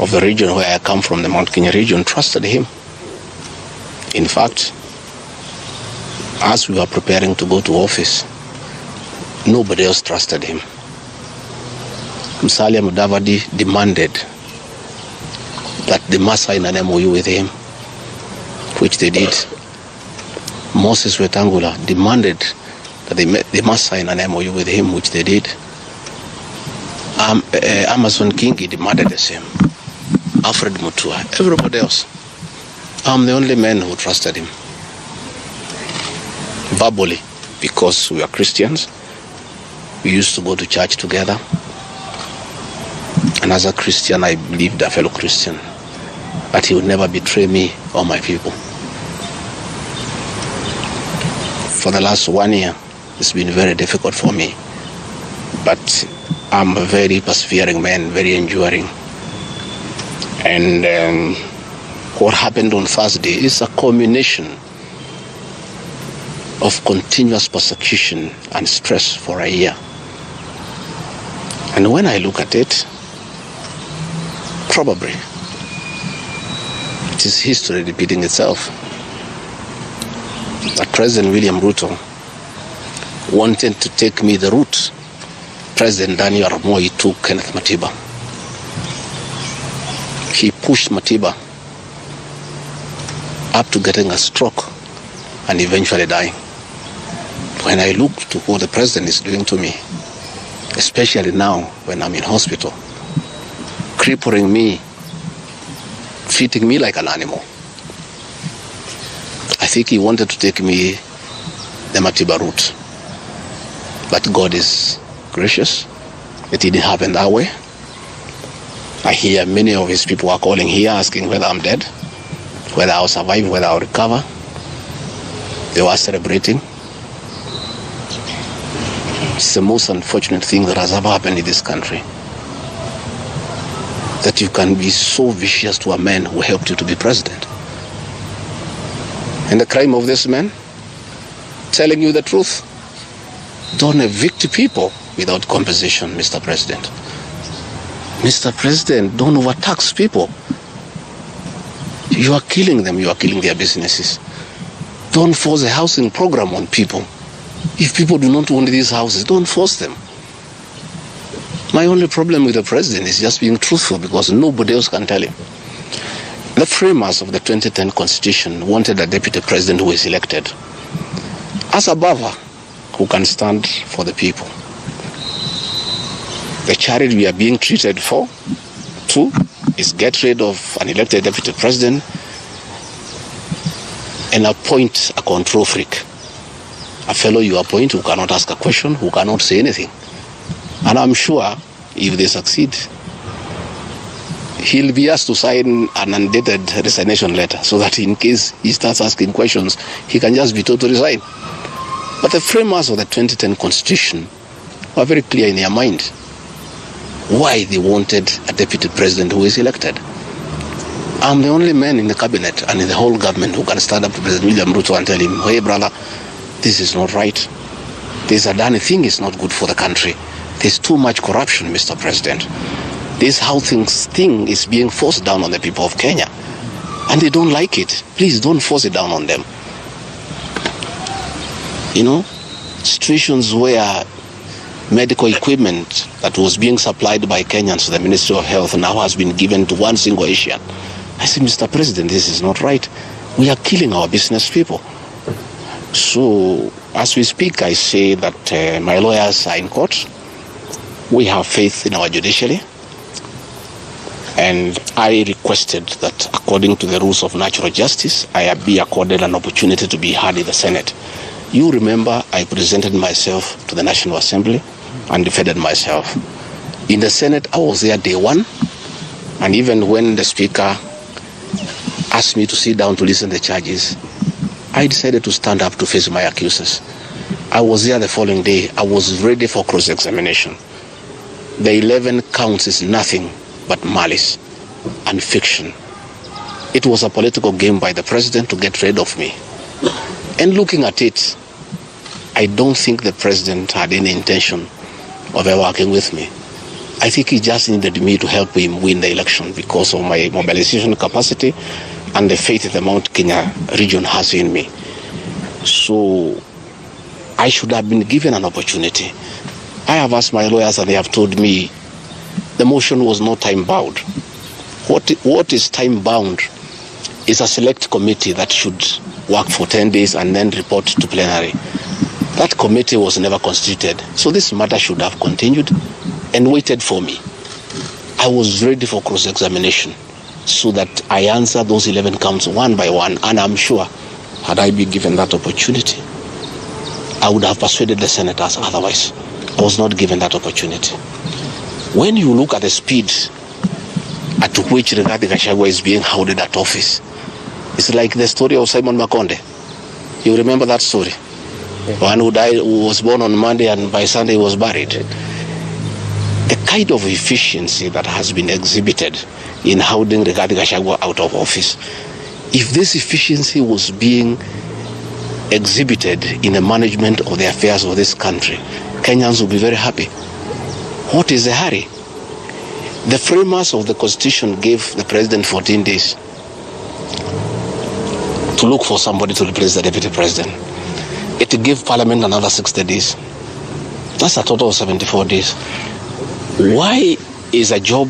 of the region where I come from, the Mount Kenya region, trusted him. In fact, as we were preparing to go to office, nobody else trusted him. Musalia Mudavadi demanded that they must sign an MOU with him, which they did. Moses Wetangula demanded that they must sign an MOU with him, which they did. Amason Kingi demanded the same. Alfred Mutua, everybody else. I'm the only man who trusted him. Verbally, because we are Christians. We used to go to church together. And as a Christian, I believed a fellow Christian that he would never betray me or my people. For the last 1 year, it's been very difficult for me. But I'm a very persevering man, very enduring. And what happened on Thursday is a culmination of continuous persecution and stress for a year. And when I look at it, probably it is history repeating itself. That President William Ruto wanted to take me the route President Daniel Arap Moi took Kenneth Matiba. He pushed Matiba up to getting a stroke and eventually dying. When I look to what the president is doing to me, especially now when I'm in hospital, crippling me, treating me like an animal, I think he wanted to take me the Matiba route. But God is gracious. It didn't happen that way. I hear many of his people are calling here asking whether I'm dead, whether I'll survive, whether I'll recover. They were celebrating. It's the most unfortunate thing that has ever happened in this country. That you can be so vicious to a man who helped you to be president. And the crime of this man, telling you the truth. Don't evict people without compensation, Mr. President. Mr. President, don't overtax people. You are killing them, you are killing their businesses. Don't force a housing program on people. If people do not want these houses, don't force them. My only problem with the president is just being truthful, because nobody else can tell him. The framers of the 2010 Constitution wanted a deputy president who is elected as a buffer who can stand for the people. The charity we are being treated for, too, is get rid of an elected deputy president and appoint a control freak. A fellow you appoint who cannot ask a question, who cannot say anything. And I'm sure if they succeed, he'll be asked to sign an undated resignation letter so that in case he starts asking questions, he can just be told to resign. But the framers of the 2010 Constitution were very clear in their mind why they wanted a deputy president who is elected. I'm the only man in the cabinet and in the whole government who can stand up to President William Ruto and tell him, hey brother, this is not right. This Adani thing is not good for the country. There's too much corruption, Mr. President. This how thing is being forced down on the people of Kenya. And they don't like it. Please don't force it down on them. You know, situations where medical equipment that was being supplied by Kenyans to the Ministry of Health now has been given to one single Asian. I say, Mr. President, this is not right. We are killing our business people. So, as we speak, I say that my lawyers are in court. We have faith in our judiciary. And I requested that, according to the rules of natural justice, I be accorded an opportunity to be heard in the Senate. You remember I presented myself to the National Assembly and defended myself. In the Senate, I was there day one. And even when the Speaker asked me to sit down to listen to the charges, I decided to stand up to face my accusers. I was there the following day. I was ready for cross-examination. The 11 counts is nothing but malice and fiction. It was a political game by the president to get rid of me. And looking at it, I don't think the president had any intention of working with me. I think he just needed me to help him win the election because of my mobilization capacity and the faith that the Mount Kenya region has in me. So I should have been given an opportunity. I have asked my lawyers and they have told me the motion was not time-bound. What is time-bound is a select committee that should work for 10 days and then report to plenary. That committee was never constituted, so this matter should have continued and waited for me. I was ready for cross-examination so that I answer those 11 counts one by one, and I'm sure had I been given that opportunity, I would have persuaded the senators otherwise. I was not given that opportunity. When you look at the speed at which Rigathi Gachagua is being hounded at office, it's like the story of Simon Makonde. You remember that story? Yeah. One who died, who was born on Monday and by Sunday was buried. The kind of efficiency that has been exhibited in hounding Rigathi Gachagua out of office, if this efficiency was being exhibited in the management of the affairs of this country, Kenyans would be very happy. What is the hurry? The framers of the Constitution gave the president 14 days to look for somebody to replace the deputy president. It gave Parliament another 60 days. That's a total of 74 days. Why is a job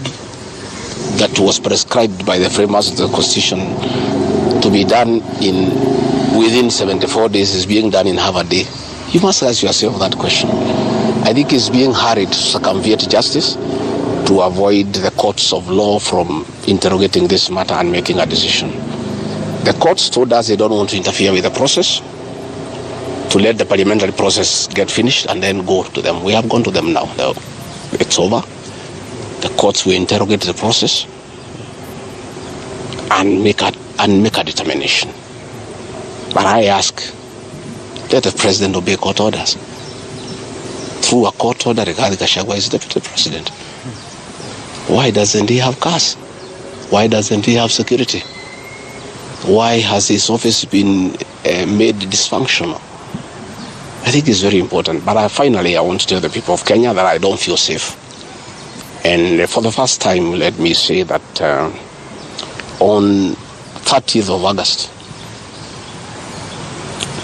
that was prescribed by the framers of the Constitution to be done within 74 days is being done in half a day? You must ask yourself that question. I think it's being hurried to circumvent justice to avoid the courts of law from interrogating this matter and making a decision. The courts told us they don't want to interfere with the process, to let the parliamentary process get finished and then go to them. We have gone to them now. It's over. The courts will interrogate the process and make a determination. But I ask, let the president obey court orders. Through a court order, Rigathi Gachagua is deputy president. Why doesn't he have cars? Why doesn't he have security? Why has his office been made dysfunctional? I think it's very important. But finally, I want to tell the people of Kenya that I don't feel safe. And for the first time, let me say that on 30th of August,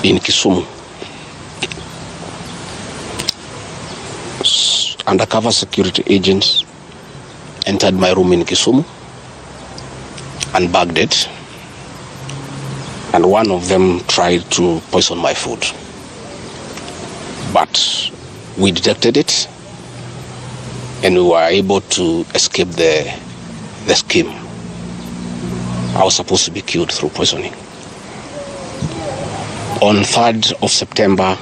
in Kisumu, undercover security agents entered my room in Kisumu and bagged it, and one of them tried to poison my food. But we detected it and we were able to escape the scheme. I was supposed to be killed through poisoning. On 3rd of September,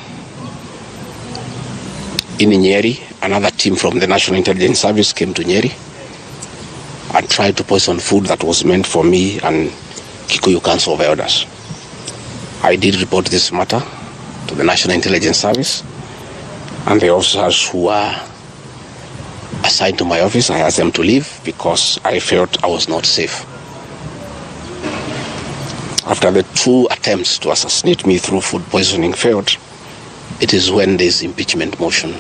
in Nyeri, another team from the National Intelligence Service came to Nyeri and tried to poison food that was meant for me and Kikuyu Council of Elders. I did report this matter to the National Intelligence Service, and the officers who were assigned to my office, I asked them to leave because I felt I was not safe. After the 2 attempts to assassinate me through food poisoning failed, it is when this impeachment motion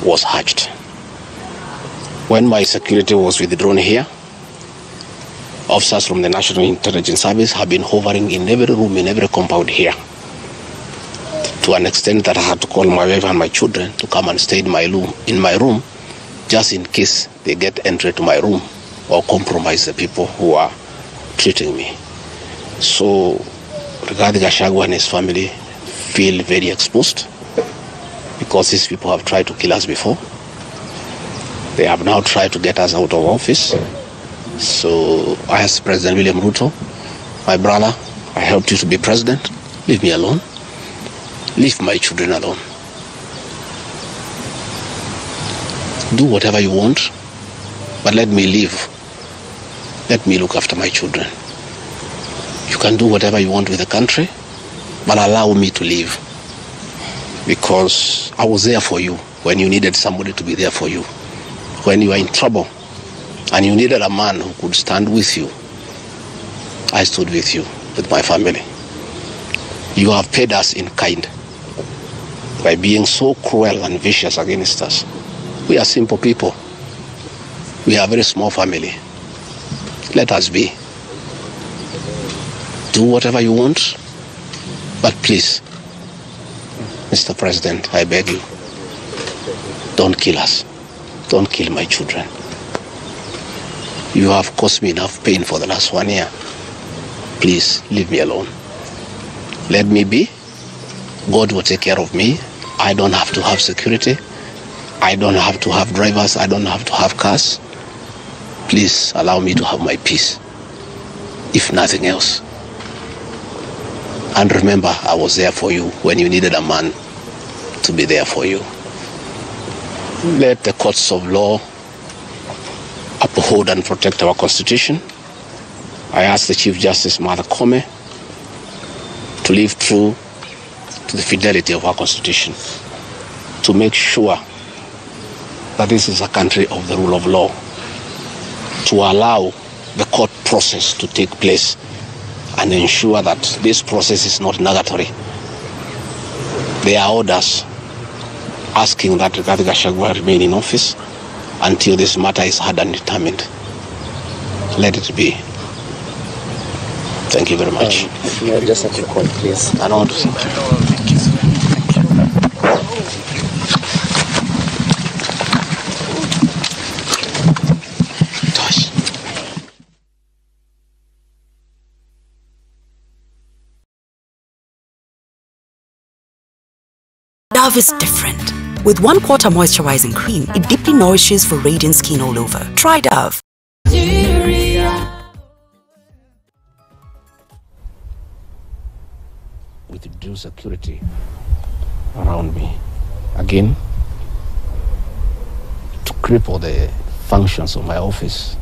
was hatched. When my security was withdrawn here, officers from the National Intelligence Service have been hovering in every room, in every compound here, to an extent that I had to call my wife and my children to come and stay in my room, just in case they get entry to my room or compromise the people who are treating me. So Rigathi Gachagua and his family feel very exposed because these people have tried to kill us before. They have now tried to get us out of office. So I asked President William Ruto, my brother, I helped you to be president. Leave me alone. Leave my children alone. Do whatever you want, but let me live. Let me look after my children. You can do whatever you want with the country, but allow me to live. Because I was there for you when you needed somebody to be there for you. When you were in trouble and you needed a man who could stand with you, I stood with you, with my family. You have paid us in kind by being so cruel and vicious against us. We are simple people. We are a very small family. Let us be. Do whatever you want, but please, Mr. President, I beg you, don't kill us. Don't kill my children. You have caused me enough pain for the last 1 year. Please, leave me alone. Let me be. God will take care of me. I don't have to have security. I don't have to have drivers. I don't have to have cars. Please allow me to have my peace, if nothing else. And remember, I was there for you when you needed a man to be there for you. Let the courts of law uphold and protect our Constitution. I ask the Chief Justice, Martha Koome, to live true to the fidelity of our Constitution, to make sure that this is a country of the rule of law, to allow the court process to take place and ensure that this process is not nugatory. There are orders asking that Rigathi Gachagua remain in office until this matter is heard and determined. Let it be. Thank you very much. Just a quick one, please. I don't want to say. Thank you. Dove is different. With 1/4 moisturizing cream, it deeply nourishes for radiant skin all over. Try Dove. With due security around me, again, to cripple the functions of my office